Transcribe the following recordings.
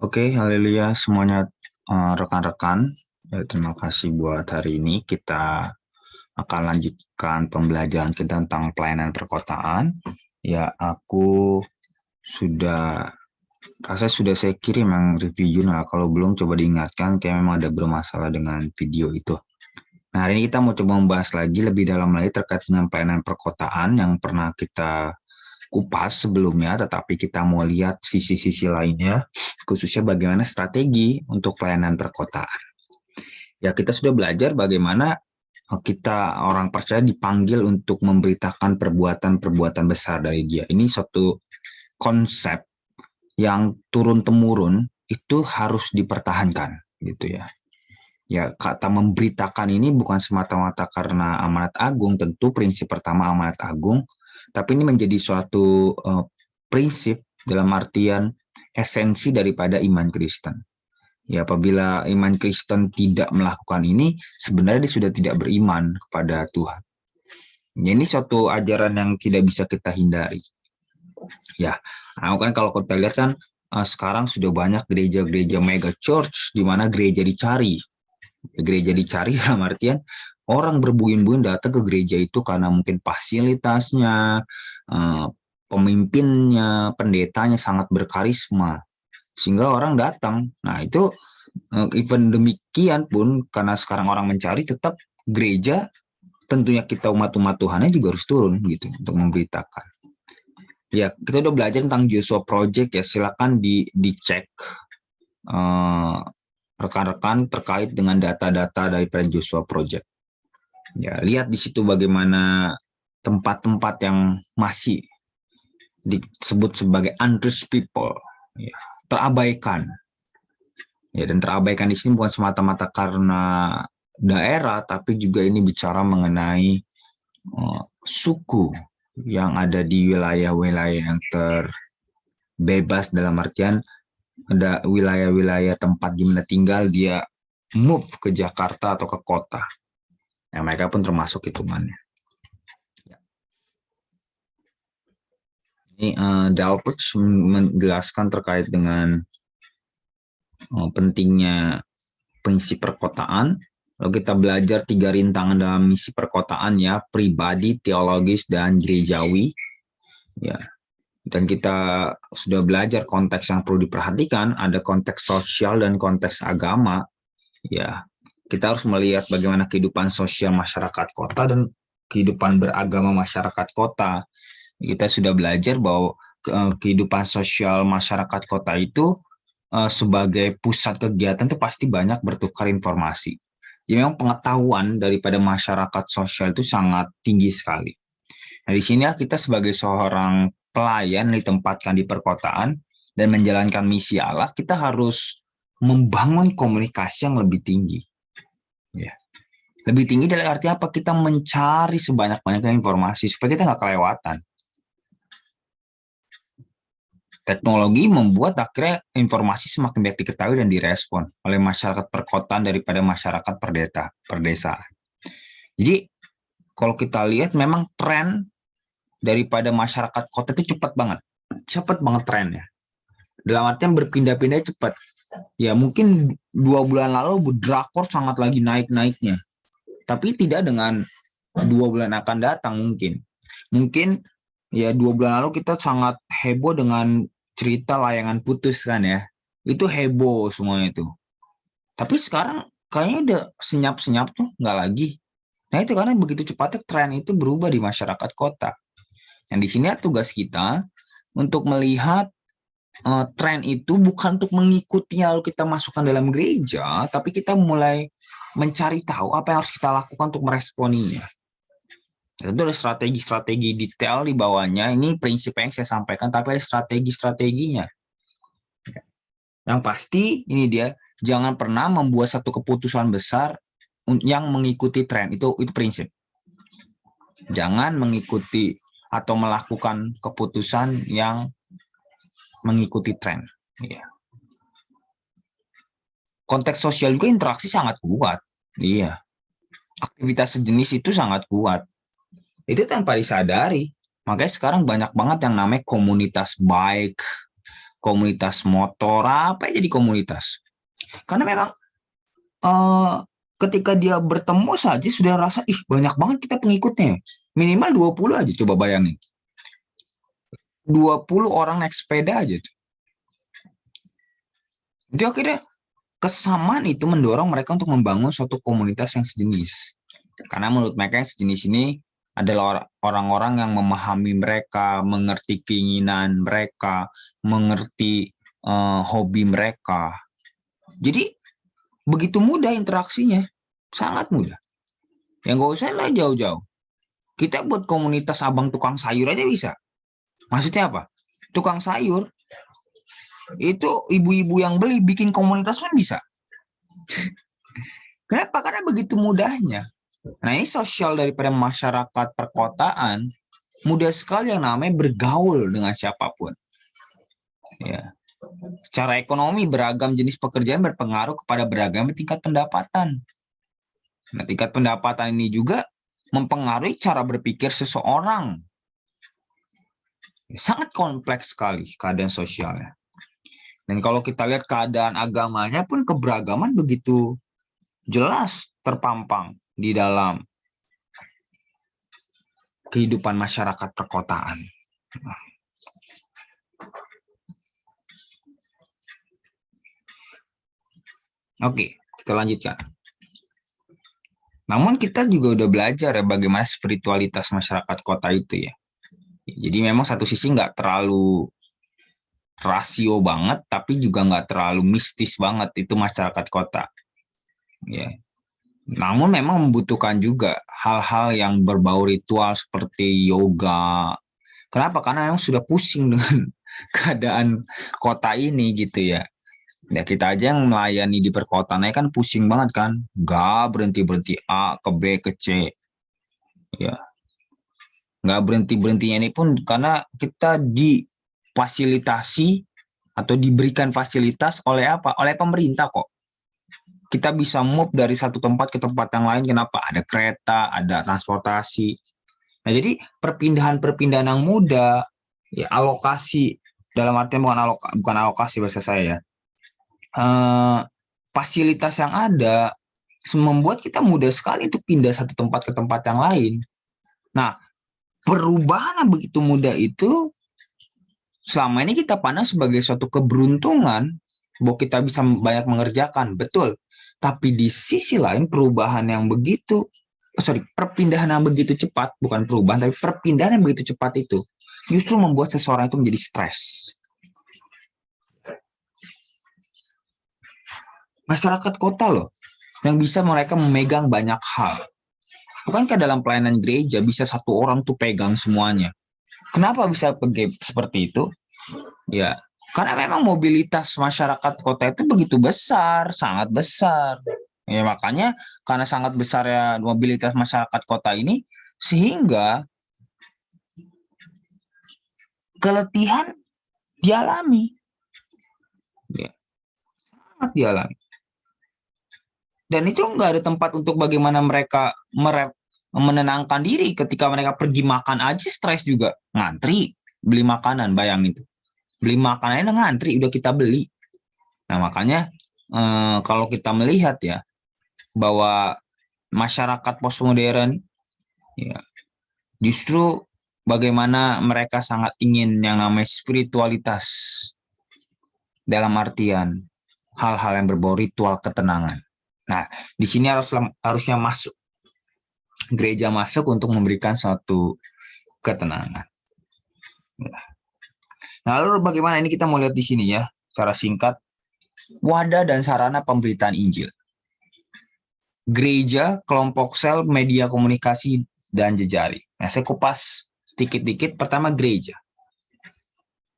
Oke, haleluya semuanya, rekan-rekan. Ya, terima kasih buat hari ini. Kita akan lanjutkan pembelajaran kita tentang pelayanan perkotaan. Ya, aku sudah sudah saya kirim yang review jurnal. Kalau belum coba diingatkan, kayak memang ada bermasalah dengan video itu. Nah, hari ini kita mau coba membahas lagi lebih dalam lagi terkait dengan pelayanan perkotaan yang pernah kita kupas sebelumnya, tetapi kita mau lihat sisi-sisi lainnya, khususnya bagaimana strategi untuk pelayanan perkotaan. Ya, kita sudah belajar bagaimana kita orang percaya dipanggil untuk memberitakan perbuatan-perbuatan besar dari Dia. Ini suatu konsep yang turun-temurun itu harus dipertahankan, gitu ya. Ya, kata memberitakan ini bukan semata-mata karena amanat agung, tentu prinsip pertama amanat agung, tapi ini menjadi suatu prinsip dalam artian esensi daripada iman Kristen. Ya, apabila iman Kristen tidak melakukan ini, sebenarnya dia sudah tidak beriman kepada Tuhan. Ya, ini suatu ajaran yang tidak bisa kita hindari. Ya, nah, kan kalau kita lihat kan sekarang sudah banyak gereja-gereja mega church di mana gereja dicari. Gereja dicari dalam artian orang berbuyun-buyun datang ke gereja itu karena mungkin fasilitasnya, pemimpinnya, pendetanya sangat berkarisma, sehingga orang datang. Nah, itu even demikian pun karena sekarang orang mencari, tetap gereja tentunya kita umat-umat Tuhannya juga harus turun gitu untuk memberitakan. Ya, kita udah belajar tentang Joshua Project ya, silakan dicek rekan-rekan terkait dengan data-data dari Joshua Project. Ya, lihat di situ bagaimana tempat-tempat yang masih disebut sebagai unreached people, ya, terabaikan. Ya, dan terabaikan di sini bukan semata-mata karena daerah, tapi juga ini bicara mengenai suku yang ada di wilayah-wilayah yang terbebas, dalam artian ada wilayah-wilayah tempat di mana tinggal dia move ke Jakarta atau ke kota. Nah, mereka pun termasuk hitungannya. Ini Dalpers menjelaskan terkait dengan pentingnya prinsip perkotaan. Lalu kita belajar 3 rintangan dalam misi perkotaan ya, pribadi, teologis, dan gerejawi. Ya, dan kita sudah belajar konteks yang perlu diperhatikan, ada konteks sosial dan konteks agama. Ya, kita harus melihat bagaimana kehidupan sosial masyarakat kota dan kehidupan beragama masyarakat kota. Kita sudah belajar bahwa kehidupan sosial masyarakat kota itu sebagai pusat kegiatan itu pasti banyak bertukar informasi. Jadi memang pengetahuan daripada masyarakat sosial itu sangat tinggi sekali. Nah, di sini kita sebagai seorang pelayan ditempatkan di perkotaan dan menjalankan misi Allah, kita harus membangun komunikasi yang lebih tinggi. Ya. Lebih tinggi dari arti apa? Kita mencari sebanyak-banyaknya informasi supaya kita nggak kelewatan. Teknologi membuat akhirnya informasi semakin banyak diketahui dan direspon oleh masyarakat perkotaan daripada masyarakat perdesaan. Jadi kalau kita lihat memang tren daripada masyarakat kota itu cepat banget trennya. Dalam artian berpindah-pindah cepat. Ya mungkin 2 bulan lalu drakor sangat lagi naik-naiknya, tapi tidak dengan 2 bulan akan datang mungkin. Mungkin ya 2 bulan lalu kita sangat heboh dengan cerita Layangan Putus kan ya. Itu heboh semuanya itu. Tapi sekarang kayaknya udah senyap-senyap tuh, nggak lagi. Nah itu karena begitu cepatnya tren itu berubah di masyarakat kota. Yang di sini tugas kita untuk melihat tren itu bukan untuk mengikuti lalu kita masukkan dalam gereja, tapi kita mulai mencari tahu apa yang harus kita lakukan untuk meresponinya. Tentu ada strategi-strategi detail di bawahnya. Ini prinsip yang saya sampaikan, tapi ada strategi-strateginya. Yang pasti ini dia, jangan pernah membuat satu keputusan besar yang mengikuti tren. Itu prinsip. Jangan mengikuti atau melakukan keputusan yang mengikuti tren. Ya. Konteks sosial juga interaksi sangat kuat. Iya. Aktivitas sejenis itu sangat kuat. Itu tanpa disadari. Makanya sekarang banyak banget yang namanya komunitas bike, komunitas motor, apa aja di komunitas. Karena memang ketika dia bertemu saja sudah rasa, ih banyak banget kita pengikutnya. Minimal 20 aja, coba bayangin. 20 orang naik sepeda aja. Jadi akhirnya kesamaan itu mendorong mereka untuk membangun suatu komunitas yang sejenis. Karena menurut mereka yang sejenis ini adalah orang-orang yang memahami mereka, mengerti keinginan mereka, mengerti hobi mereka. Jadi begitu mudah interaksinya, sangat mudah. Yang nggak usah lah jauh-jauh. Kita buat komunitas abang tukang sayur aja bisa. Maksudnya apa? Tukang sayur itu ibu-ibu yang beli bikin komunitas pun bisa. Kenapa? Karena begitu mudahnya. Nah, ini sosial daripada masyarakat perkotaan, mudah sekali yang namanya bergaul dengan siapapun. Ya. Secara ekonomi, beragam jenis pekerjaan berpengaruh kepada beragam tingkat pendapatan. Nah, tingkat pendapatan ini juga mempengaruhi cara berpikir seseorang. Sangat kompleks sekali keadaan sosialnya. Dan kalau kita lihat keadaan agamanya pun keberagaman begitu jelas terpampang di dalam kehidupan masyarakat perkotaan. Oke, kita lanjutkan. Namun kita juga udah belajar ya bagaimana spiritualitas masyarakat kota itu ya. Jadi memang satu sisi nggak terlalu rasio banget, tapi juga nggak terlalu mistis banget itu masyarakat kota. Ya. Namun memang membutuhkan juga hal-hal yang berbau ritual seperti yoga. Kenapa? Karena memang sudah pusing dengan keadaan kota ini gitu ya. Ya kita aja yang melayani di perkotaan kan pusing banget kan. Nggak berhenti-berhenti A ke B ke C. Ya. Nggak berhenti-berhentinya ini pun karena kita difasilitasi atau diberikan fasilitas oleh apa? Oleh pemerintah kok. Kita bisa move dari satu tempat ke tempat yang lain. Kenapa? Ada kereta, ada transportasi. Nah, jadi perpindahan-perpindahan yang mudah, ya alokasi dalam artian bukan alokasi bahasa saya ya. Fasilitas yang ada membuat kita mudah sekali untuk pindah satu tempat ke tempat yang lain. Nah, perubahan yang begitu mudah itu selama ini kita pandang sebagai suatu keberuntungan bahwa kita bisa banyak mengerjakan, betul. Tapi di sisi lain perpindahan yang begitu cepat, bukan perubahan, tapi perpindahan yang begitu cepat itu justru membuat seseorang itu menjadi stres. Masyarakat kota loh, yang bisa mereka memegang banyak hal. Bukankah dalam pelayanan gereja bisa satu orang tuh pegang semuanya? Kenapa bisa seperti itu? Ya, karena memang mobilitas masyarakat kota itu begitu besar, sangat besar. Ya, makanya karena sangat besar ya mobilitas masyarakat kota ini, sehingga keletihan dialami. Ya, sangat dialami. Dan itu nggak ada tempat untuk bagaimana mereka menenangkan diri ketika mereka pergi makan aja stres juga. Ngantri, beli makanan, bayang itu. Beli makanannya ngantri, udah kita beli. Nah makanya kalau kita melihat ya bahwa masyarakat postmodern ya justru bagaimana mereka sangat ingin yang namanya spiritualitas dalam artian hal-hal yang berbau ritual ketenangan. Nah di sini harusnya masuk gereja masuk untuk memberikan suatu ketenangan. Nah, lalu bagaimana ini kita mau lihat di sini ya, secara singkat, wadah dan sarana pemberitaan Injil. Gereja, kelompok sel, media komunikasi, dan jejaring. Nah, saya kupas sedikit-dikit. Pertama, gereja.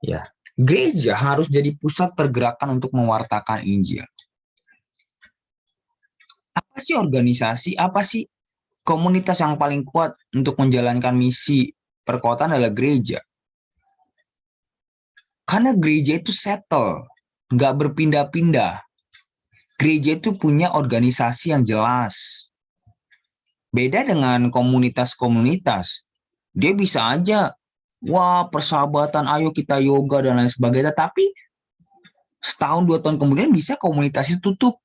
Ya, gereja harus jadi pusat pergerakan untuk mewartakan Injil. Apa sih organisasi? Apa sih komunitas yang paling kuat untuk menjalankan misi perkotaan adalah gereja. Karena gereja itu settle, nggak berpindah-pindah. Gereja itu punya organisasi yang jelas. Beda dengan komunitas-komunitas. Dia bisa aja, wah persahabatan, ayo kita yoga dan lain sebagainya. Tapi Setahun 2 tahun kemudian bisa komunitas itu tutup.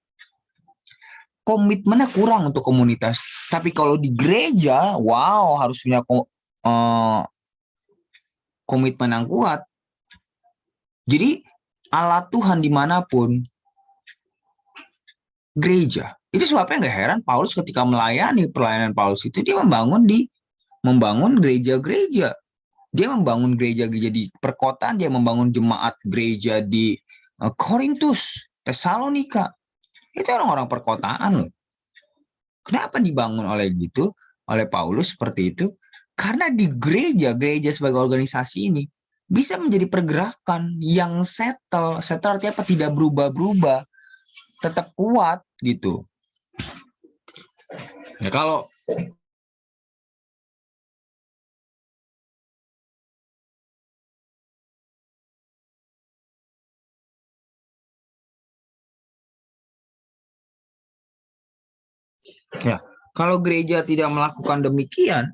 Komitmennya kurang untuk komunitas. Tapi kalau di gereja, wow, harus punya komitmen yang kuat. Jadi Allah Tuhan dimanapun, gereja. Itu sebabnya nggak heran Paulus ketika melayani, pelayanan Paulus itu dia membangun gereja-gereja. Dia membangun gereja-gereja di perkotaan, dia membangun jemaat gereja di Korintus, Tesalonika. Itu orang-orang perkotaan loh. Kenapa dibangun oleh Paulus seperti itu? Karena di gereja sebagai organisasi ini bisa menjadi pergerakan yang settle artinya apa? Tidak berubah-berubah, tetap kuat gitu. Ya kalau gereja tidak melakukan demikian,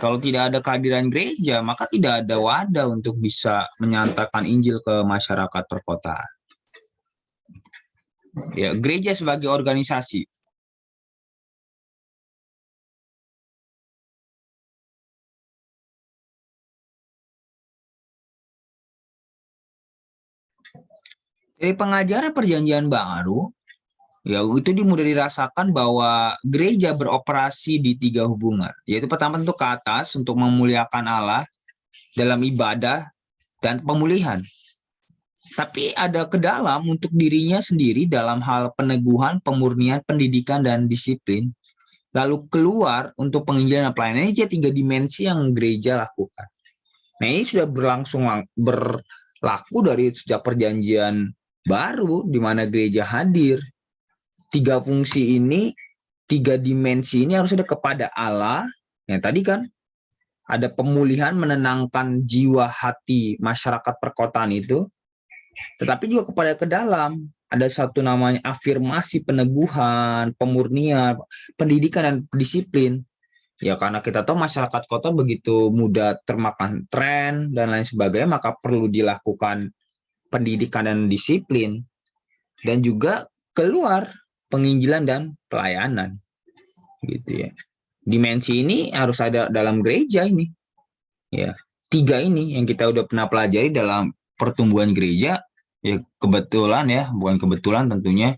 kalau tidak ada kehadiran gereja, maka tidak ada wadah untuk bisa menyatakan Injil ke masyarakat perkotaan. Ya, gereja sebagai organisasi. Dari pengajaran Perjanjian Baru, ya itu mudah dirasakan bahwa gereja beroperasi di 3 hubungan. Yaitu pertama tentu ke atas untuk memuliakan Allah dalam ibadah dan pemulihan. Tapi ada ke dalam untuk dirinya sendiri dalam hal peneguhan, pemurnian, pendidikan, dan disiplin. Lalu keluar untuk penginjilan dan pelayanan. Ini 3 dimensi yang gereja lakukan. Nah ini sudah berlaku dari sejak Perjanjian Baru di mana gereja hadir. 3 fungsi ini, 3 dimensi ini harus ada kepada Allah. Yang tadi kan ada pemulihan, menenangkan jiwa hati masyarakat perkotaan itu. Tetapi juga kepada ke dalam. Ada satu namanya afirmasi, peneguhan, pemurnian, pendidikan, dan disiplin. Ya karena kita tahu masyarakat kota begitu mudah termakan tren dan lain sebagainya, maka perlu dilakukan pendidikan dan disiplin. Dan juga keluar penginjilan dan pelayanan. Gitu ya. Dimensi ini harus ada dalam gereja ini. Ya, 3 ini yang kita udah pernah pelajari dalam pertumbuhan gereja. Ya kebetulan ya, bukan kebetulan tentunya,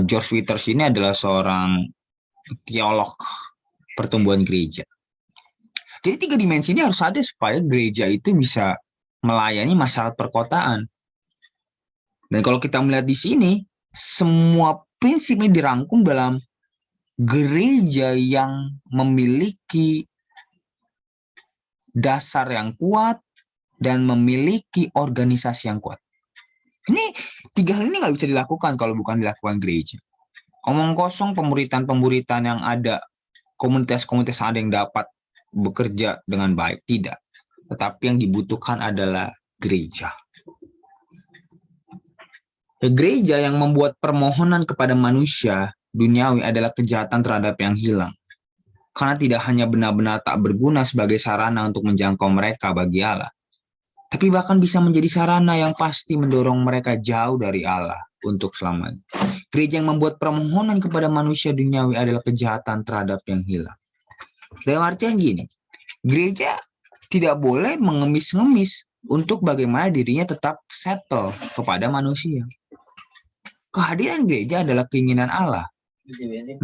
George Peters ini adalah seorang teolog pertumbuhan gereja. Jadi 3 dimensi ini harus ada supaya gereja itu bisa melayani masyarakat perkotaan. Dan kalau kita melihat di sini, semua prinsip ini dirangkum dalam gereja yang memiliki dasar yang kuat dan memiliki organisasi yang kuat. Ini 3 hal ini nggak bisa dilakukan kalau bukan dilakukan gereja. Omong kosong pemuritan yang ada, komunitas-komunitas ada yang dapat bekerja dengan baik, tidak. Tetapi yang dibutuhkan adalah gereja. Gereja yang membuat permohonan kepada manusia duniawi adalah kejahatan terhadap yang hilang. Karena tidak hanya benar-benar tak berguna sebagai sarana untuk menjangkau mereka bagi Allah, tapi bahkan bisa menjadi sarana yang pasti mendorong mereka jauh dari Allah untuk selamanya. Gereja yang membuat permohonan kepada manusia duniawi adalah kejahatan terhadap yang hilang. Dalam artian gini, gereja tidak boleh mengemis-ngemis untuk bagaimana dirinya tetap settle kepada manusia. Kehadiran gereja adalah keinginan Allah.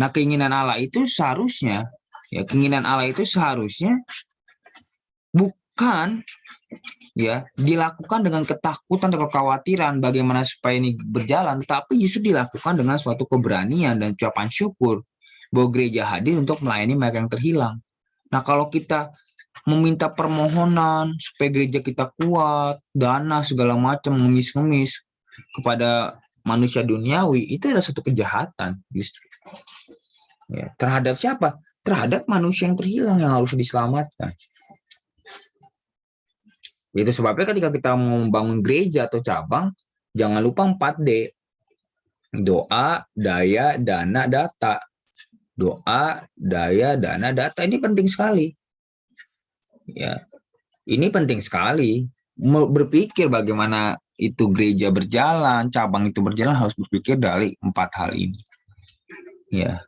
Nah, keinginan Allah itu seharusnya bukan dilakukan dengan ketakutan atau kekhawatiran bagaimana supaya ini berjalan, tapi justru dilakukan dengan suatu keberanian dan ucapan syukur bahwa gereja hadir untuk melayani mereka yang terhilang. Nah, kalau kita meminta permohonan supaya gereja kita kuat, dana segala macam, ngemis-ngemis kepada manusia duniawi, itu adalah satu kejahatan justru. Ya, terhadap siapa? Terhadap manusia yang terhilang yang harus diselamatkan. Itu sebabnya ketika kita mau membangun gereja atau cabang, jangan lupa 4D. Doa, daya, dana, data. Doa, daya, dana, data. Ini penting sekali. Ya, ini penting sekali. berpikir bagaimana itu gereja berjalan, cabang itu berjalan, harus berpikir dari 4 hal ini. Ya,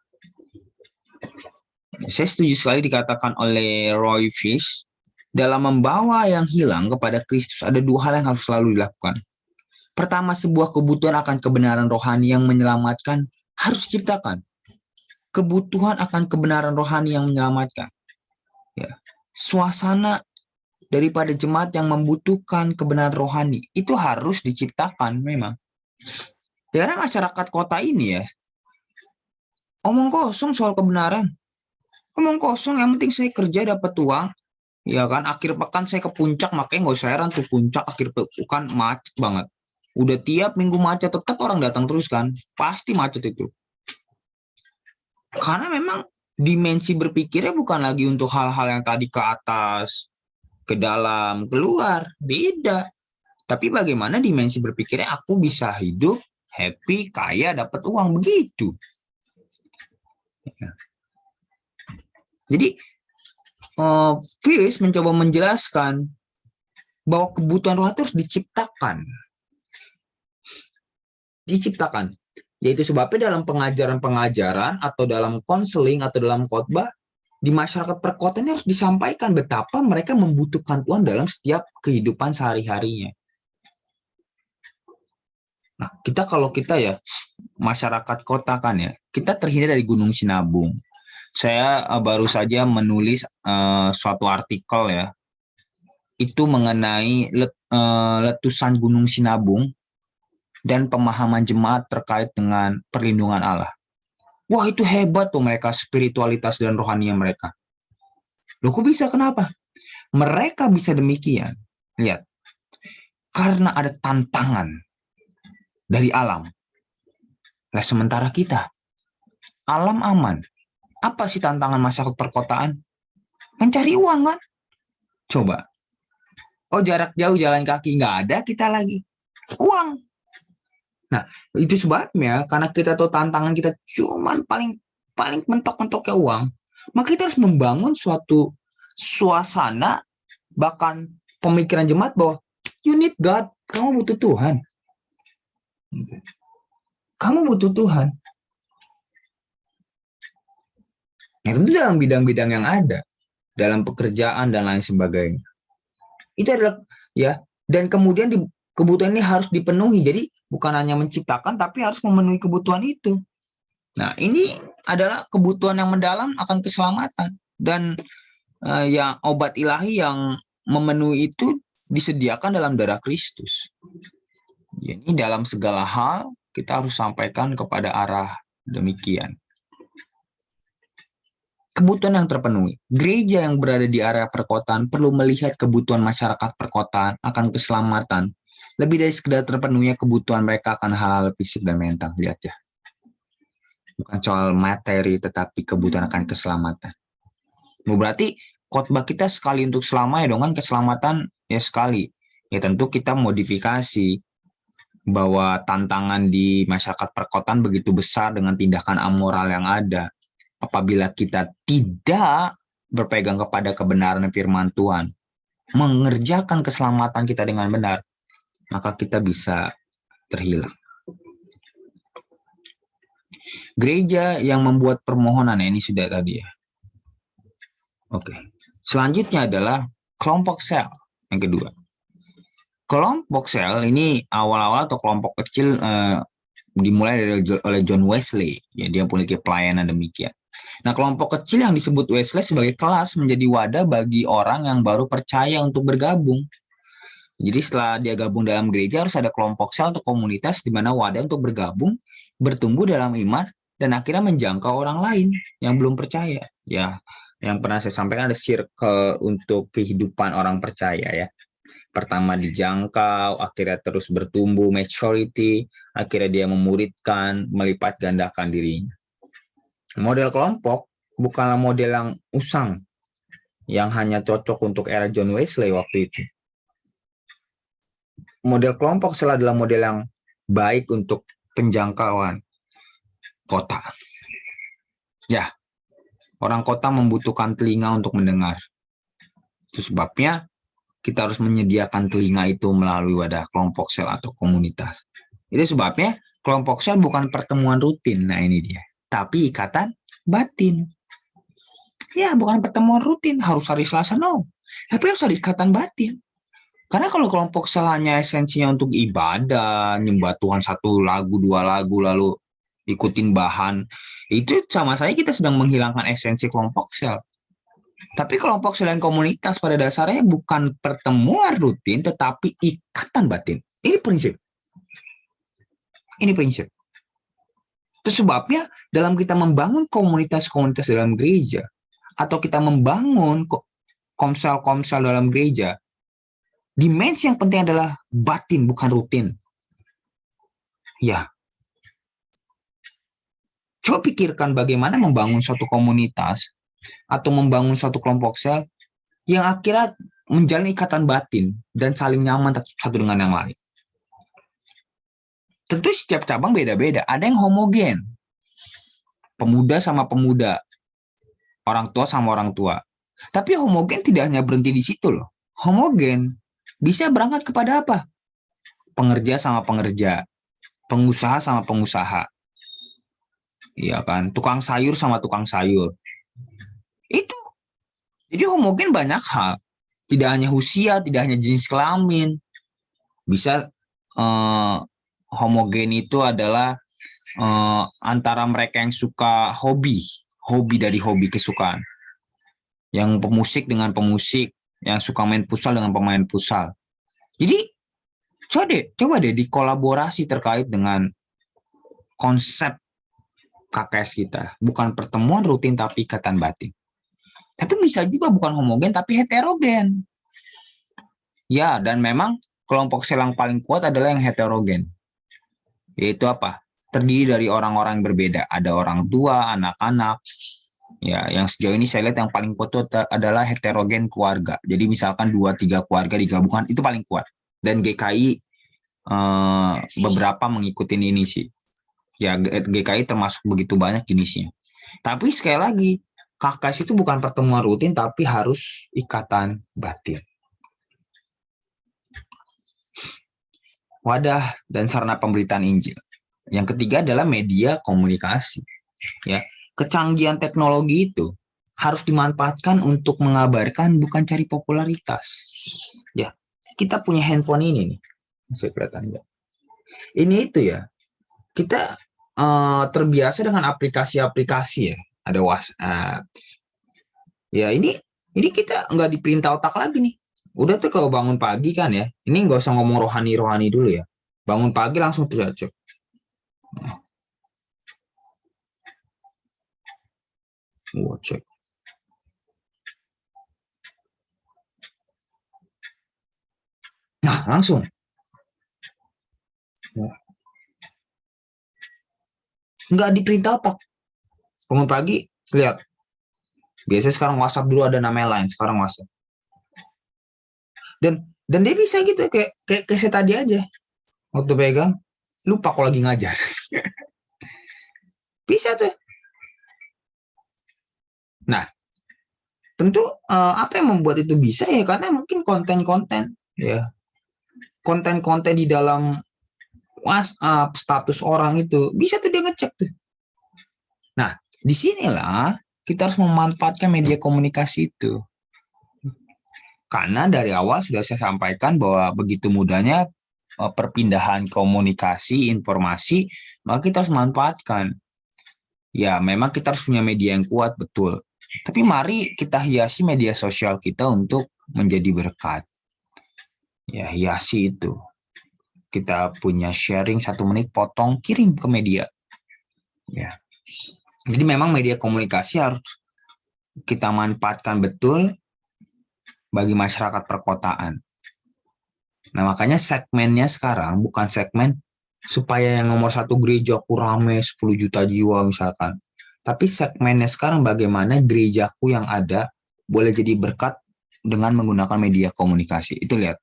saya setuju sekali dikatakan oleh Roy Fish, dalam membawa yang hilang kepada Kristus ada 2 hal yang harus selalu dilakukan. Pertama, sebuah kebutuhan akan kebenaran rohani yang menyelamatkan harus diciptakan. Kebutuhan akan kebenaran rohani yang menyelamatkan. Ya. Suasana daripada jemaat yang membutuhkan kebenaran rohani itu harus diciptakan memang. Karena masyarakat kota ini ya, omong kosong soal kebenaran. Omong kosong, yang penting saya kerja dapat uang. Ya kan, akhir pekan saya ke puncak, makanya nggak usah heran tuh puncak akhir pekan macet banget. Udah tiap minggu macet, tetap orang datang terus kan. Pasti macet itu. Karena memang dimensi berpikirnya bukan lagi untuk hal-hal yang tadi ke atas, ke dalam, keluar. Beda. Tapi bagaimana dimensi berpikirnya aku bisa hidup, happy, kaya, dapat uang. Begitu. Jadi, Fish mencoba menjelaskan bahwa kebutuhan roh itu harus diciptakan. Yaitu sebabnya dalam pengajaran-pengajaran atau dalam konseling atau dalam khotbah di masyarakat perkotaan harus disampaikan betapa mereka membutuhkan Tuhan dalam setiap kehidupan sehari-harinya. Nah, kalau kita ya masyarakat kota kan ya, kita terhindar dari Gunung Sinabung. Saya baru saja menulis suatu artikel ya, itu mengenai letusan Gunung Sinabung dan pemahaman jemaat terkait dengan perlindungan Allah. Wah, itu hebat tuh mereka, spiritualitas dan rohania mereka. Loh, kok bisa? Kenapa? Mereka bisa demikian. Lihat, karena ada tantangan dari alam. Nah, sementara kita, alam aman. Apa sih tantangan masyarakat perkotaan? Mencari uang kan? Coba. Oh, jarak jauh jalan kaki. Nggak ada kita lagi. Uang. Nah, itu sebabnya karena kita tahu tantangan kita cuman paling mentok-mentoknya uang, maka kita harus membangun suatu suasana, bahkan pemikiran jemaat bahwa you need God, kamu butuh Tuhan. Kamu butuh Tuhan. Ya, tentu dalam bidang-bidang yang ada, dalam pekerjaan dan lain sebagainya. Itu adalah ya, dan kemudian kebutuhan ini harus dipenuhi. Jadi bukan hanya menciptakan, tapi harus memenuhi kebutuhan itu. Nah, ini adalah kebutuhan yang mendalam akan keselamatan. Dan yang obat ilahi yang memenuhi itu disediakan dalam darah Kristus. Jadi dalam segala hal kita harus sampaikan kepada arah demikian. Kebutuhan yang terpenuhi. Gereja yang berada di area perkotaan perlu melihat kebutuhan masyarakat perkotaan akan keselamatan. Lebih dari sekedar terpenuhnya kebutuhan mereka akan hal-hal fisik dan mental. Lihat ya. Bukan soal materi, tetapi kebutuhan akan keselamatan. Berarti khotbah kita sekali untuk selamanya dong kan, keselamatan ya sekali. Ya tentu kita modifikasi bahwa tantangan di masyarakat perkotaan begitu besar dengan tindakan amoral yang ada. Apabila kita tidak berpegang kepada kebenaran firman Tuhan, mengerjakan keselamatan kita dengan benar, maka kita bisa terhilang. Gereja yang membuat permohonan, ini sudah tadi ya. Oke. Selanjutnya adalah kelompok sel yang kedua. Kelompok sel ini awal-awal atau kelompok kecil dimulai oleh John Wesley. Ya, dia memiliki pelayanan demikian. Nah, kelompok kecil yang disebut Wesley sebagai kelas menjadi wadah bagi orang yang baru percaya untuk bergabung. Jadi setelah dia gabung dalam gereja harus ada kelompok sel atau komunitas di mana wadah untuk bergabung, bertumbuh dalam iman, dan akhirnya menjangkau orang lain yang belum percaya. Ya, yang pernah saya sampaikan ada circle untuk kehidupan orang percaya ya. Pertama dijangkau, akhirnya terus bertumbuh, maturity, akhirnya dia memuridkan, melipat gandakan dirinya. Model kelompok bukanlah model yang usang, yang hanya cocok untuk era John Wesley waktu itu. Model kelompok adalah model yang baik untuk penjangkauan kota. Ya, orang kota membutuhkan telinga untuk mendengar. Itu sebabnya kita harus menyediakan telinga itu melalui wadah kelompok sel atau komunitas. Itu sebabnya kelompok sel bukan pertemuan rutin, nah ini dia, tapi ikatan batin. Ya, bukan pertemuan rutin, harus hari Selasa, no. Tapi harus ada ikatan batin. Karena kalau kelompok sel hanya esensinya untuk ibadah, nyembah Tuhan 1 lagu, 2 lagu, lalu ikutin bahan, itu sama saja kita sedang menghilangkan esensi kelompok sel. Tapi kelompok sel dan komunitas pada dasarnya bukan pertemuan rutin, tetapi ikatan batin. Ini prinsip. Ini prinsip. Itu sebabnya dalam kita membangun komunitas-komunitas dalam gereja, atau kita membangun komsel-komsel dalam gereja, dimensi yang penting adalah batin, bukan rutin. Ya. Coba pikirkan bagaimana membangun suatu komunitas atau membangun suatu kelompok sel yang akhirnya menjalin ikatan batin dan saling nyaman satu dengan yang lain. Tentu setiap cabang beda-beda. Ada yang homogen. Pemuda sama pemuda. Orang tua sama orang tua. Tapi homogen tidak hanya berhenti di situ loh. Homogen bisa berangkat kepada apa? Pengerja sama pengerja. Pengusaha sama pengusaha. Iya kan? Tukang sayur sama tukang sayur. Itu. Jadi homogen banyak hal. Tidak hanya usia, tidak hanya jenis kelamin. Bisa homogen itu adalah antara mereka yang suka hobi dari hobi kesukaan. Yang pemusik dengan pemusik, yang suka main futsal dengan pemain futsal. Jadi coba deh dikolaborasi terkait dengan konsep KKS kita. Bukan pertemuan rutin tapi ikatan batin. Tapi bisa juga bukan homogen tapi heterogen. Ya, dan memang kelompok sel yang paling kuat adalah yang heterogen. Yaitu apa? Terdiri dari orang-orang yang berbeda. Ada orang tua, anak-anak. Ya, yang sejauh ini saya lihat yang paling kuat itu adalah heterogen keluarga. Jadi misalkan 2-3 keluarga digabungkan, itu paling kuat. Dan GKI beberapa mengikuti ini sih. Ya, GKI termasuk begitu banyak jenisnya. Tapi sekali lagi, KKS itu bukan pertemuan rutin, tapi harus ikatan batin. Wadah dan sarana pemberitaan Injil. Yang ketiga adalah media komunikasi. Ya, kecanggihan teknologi itu harus dimanfaatkan untuk mengabarkan, bukan cari popularitas. Ya, kita punya handphone ini nih. Saya kelihatan enggak? Ini itu ya. Kita terbiasa dengan aplikasi-aplikasi ya. Ada WhatsApp. Ya, ini kita nggak diperintah otak lagi nih. Udah tuh kalau bangun pagi kan ya. Ini nggak usah ngomong rohani-rohani dulu ya. Bangun pagi langsung teriak. Cek. Nah, langsung. Nggak diperintah otak. Bangun pagi, lihat. Biasanya sekarang WhatsApp dulu ada namanya lain, sekarang WhatsApp. Dan dia bisa gitu, kayak saya tadi aja. Waktu pegang, lupa kalau lagi ngajar. Bisa tuh. Nah, tentu apa yang membuat itu bisa ya, karena mungkin konten-konten ya. Konten-konten di dalam WhatsApp, status orang itu, bisa tuh dia ngecek tuh. Nah, disinilah kita harus memanfaatkan media komunikasi itu. Karena dari awal sudah saya sampaikan bahwa begitu mudahnya perpindahan komunikasi, informasi, maka kita harus manfaatkan. Ya, memang kita harus punya media yang kuat, betul. Tapi mari kita hiasi media sosial kita untuk menjadi berkat. Ya, hiasi itu. Kita punya sharing 1 menit, potong, kirim ke media. Ya. Jadi memang media komunikasi harus kita manfaatkan betul bagi masyarakat perkotaan. Nah, makanya segmennya sekarang bukan segmen supaya yang nomor 1 gerejaku rame 10 juta jiwa misalkan. Tapi segmennya sekarang bagaimana gerejaku yang ada boleh jadi berkat dengan menggunakan media komunikasi. Itu lihat.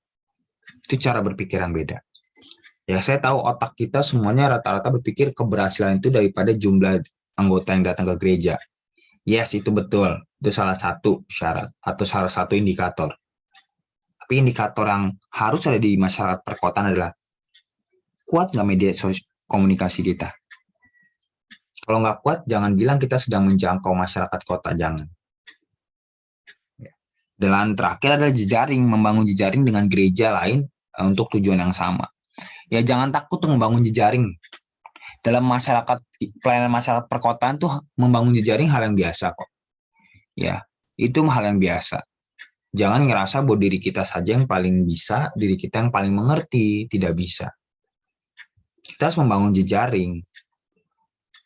Itu cara berpikiran beda. Ya, saya tahu otak kita semuanya rata-rata berpikir keberhasilan itu daripada jumlah anggota yang datang ke gereja. Yes, itu betul. Itu salah satu syarat atau salah satu indikator. Tapi Tapi indikator yang harus ada di masyarakat perkotaan adalah kuat nggak media komunikasi kita. Kalau nggak kuat, jangan bilang kita sedang menjangkau masyarakat kota, jangan. Dan terakhir adalah jejaring, membangun jejaring dengan gereja lain untuk tujuan yang sama. Ya jangan takut untuk membangun jejaring. Dalam masyarakat, pelayanan masyarakat perkotaan tuh membangun jejaring hal yang biasa kok. Ya, itu hal yang biasa. Jangan ngerasa bahwa diri kita saja yang paling bisa, diri kita yang paling mengerti, tidak bisa. Kita harus membangun jejaring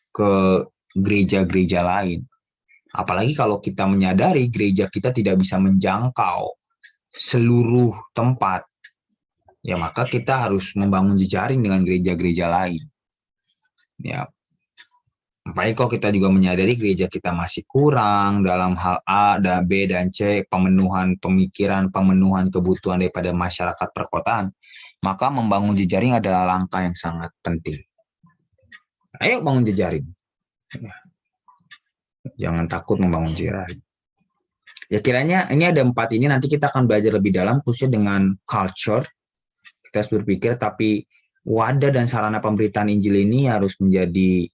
ke gereja-gereja lain. Apalagi kalau kita menyadari gereja kita tidak bisa menjangkau seluruh tempat, ya maka kita harus membangun jejaring dengan gereja-gereja lain. Ya, apalagi kalau kita juga menyadari gereja kita masih kurang dalam hal A, dan B, dan C, pemenuhan pemikiran, pemenuhan kebutuhan daripada masyarakat perkotaan, maka membangun jejaring adalah langkah yang sangat penting. Ayo bangun jejaring. Jangan takut membangun jejaring. Ya kiranya ini ada 4 ini, nanti kita akan belajar lebih dalam khususnya dengan culture. Kita harus berpikir, tapi wadah dan sarana pemberitaan Injil ini harus menjadi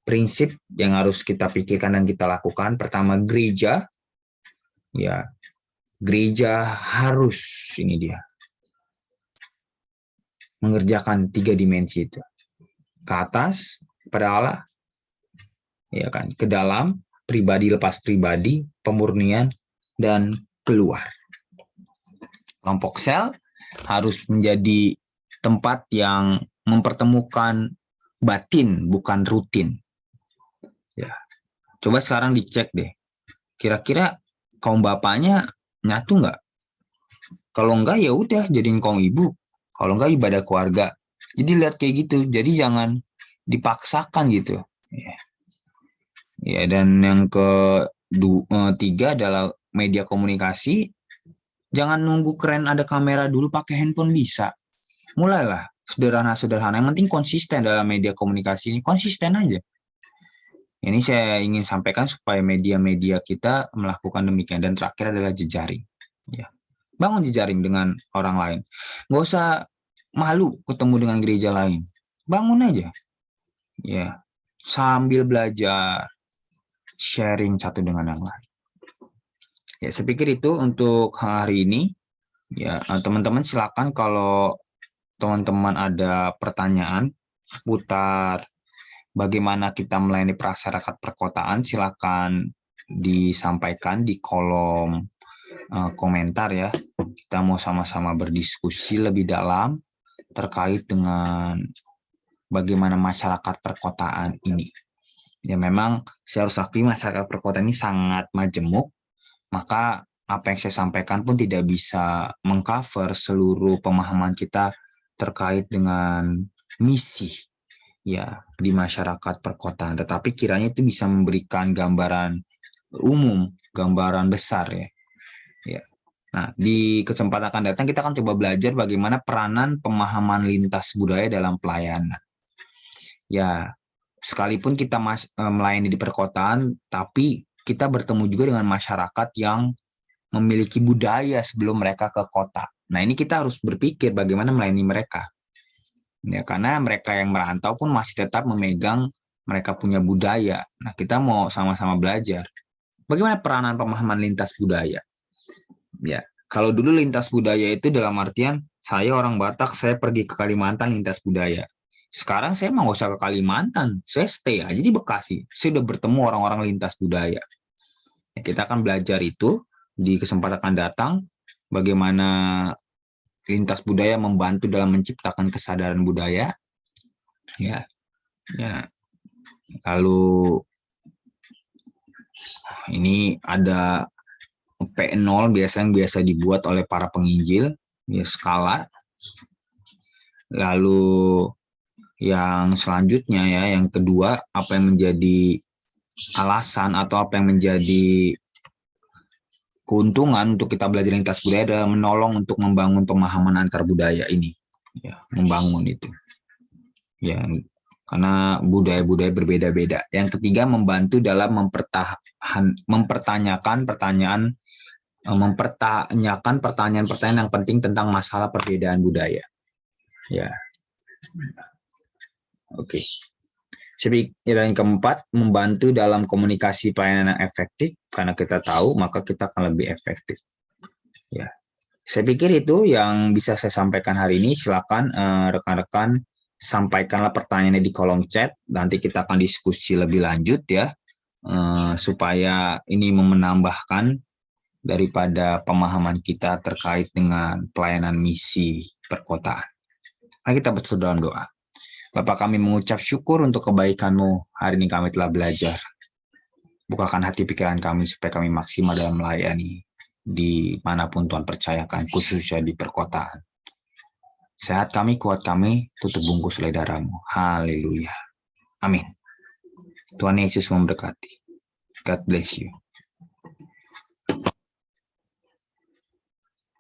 prinsip yang harus kita pikirkan dan kita lakukan. Pertama, gereja. Ya, gereja harus, ini dia, mengerjakan 3 dimensi itu. Ke atas, pada Allah, ya kan, ke dalam, pribadi lepas pribadi, pemurnian, dan keluar. Kelompok sel harus menjadi tempat yang mempertemukan batin, bukan rutin. Ya, coba sekarang dicek deh. Kira-kira kaum bapaknya nyatu nggak? Kalau enggak ya udah jadiin kaum ibu. Kalau enggak ibadah keluarga. Jadi lihat kayak gitu. Jadi jangan dipaksakan gitu. Ya, dan yang ketiga adalah media komunikasi. Jangan nunggu keren ada kamera dulu, pakai handphone bisa. Mulailah sederhana-sederhana. Yang penting konsisten dalam media komunikasi ini. Konsisten aja. Ini saya ingin sampaikan supaya media-media kita melakukan demikian. Dan terakhir adalah jejaring. Ya. Bangun jejaring dengan orang lain. Nggak usah malu ketemu dengan gereja lain. Bangun aja. Ya. Sambil belajar, sharing satu dengan yang lain. Ya, saya pikir itu untuk hari ini. Ya, teman-teman silakan kalau teman-teman ada pertanyaan seputar bagaimana kita melayani masyarakat perkotaan, silakan disampaikan di kolom komentar ya. Kita mau sama-sama berdiskusi lebih dalam terkait dengan bagaimana masyarakat perkotaan ini. Ya memang saya harus akui masyarakat perkotaan ini sangat majemuk, maka apa yang saya sampaikan pun tidak bisa mengcover seluruh pemahaman kita terkait dengan misi ya di masyarakat perkotaan, tetapi kiranya itu bisa memberikan gambaran umum, gambaran besar ya. Ya. Nah, di kesempatan akan datang kita akan coba belajar bagaimana peranan pemahaman lintas budaya dalam pelayanan. Ya, sekalipun kita melayani di perkotaan, tapi kita bertemu juga dengan masyarakat yang memiliki budaya sebelum mereka ke kota. Nah, ini kita harus berpikir bagaimana melayani mereka. Ya, karena mereka yang merantau pun masih tetap memegang mereka punya budaya. Nah, kita mau sama-sama belajar. Bagaimana peranan pemahaman lintas budaya? Ya, kalau dulu lintas budaya itu dalam artian saya orang Batak, saya pergi ke Kalimantan lintas budaya. Sekarang saya mau nggak usah ke Kalimantan, saya stay aja di Bekasi. Saya udah bertemu orang-orang lintas budaya. Ya, kita akan belajar itu di kesempatan akan datang, bagaimana lintas budaya membantu dalam menciptakan kesadaran budaya. Ya, ya. Lalu ini ada P0 yang biasa dibuat oleh para penginjil, ya skala. Lalu yang selanjutnya ya, yang kedua, apa yang menjadi alasan atau apa yang menjadi keuntungan untuk kita belajar lintas budaya adalah menolong untuk membangun pemahaman antar budaya ini, ya, membangun itu, ya, karena budaya-budaya berbeda-beda. Yang ketiga, membantu dalam mempertanyakan pertanyaan mempertanyakan pertanyaan-pertanyaan yang penting tentang masalah perbedaan budaya. Ya, oke. Yang keempat, membantu dalam komunikasi pelayanan yang efektif, karena kita tahu maka kita akan lebih efektif. Ya, saya pikir itu yang bisa saya sampaikan hari ini. Silakan rekan-rekan sampaikanlah pertanyaannya di kolom chat. Nanti kita akan diskusi lebih lanjut ya, supaya ini menambahkan daripada pemahaman kita terkait dengan pelayanan misi perkotaan. Mari kita berdoa dalam doa. Bapa, kami mengucap syukur untuk kebaikan-Mu. Hari ini kami telah belajar. Bukakan hati pikiran kami supaya kami maksimal dalam melayani di manapun Tuhan percayakan, khususnya di perkotaan. Sehat kami, kuat kami, tutup bungkus oleh darah-Mu. Haleluya. Amin. Tuhan Yesus memberkati. God bless you.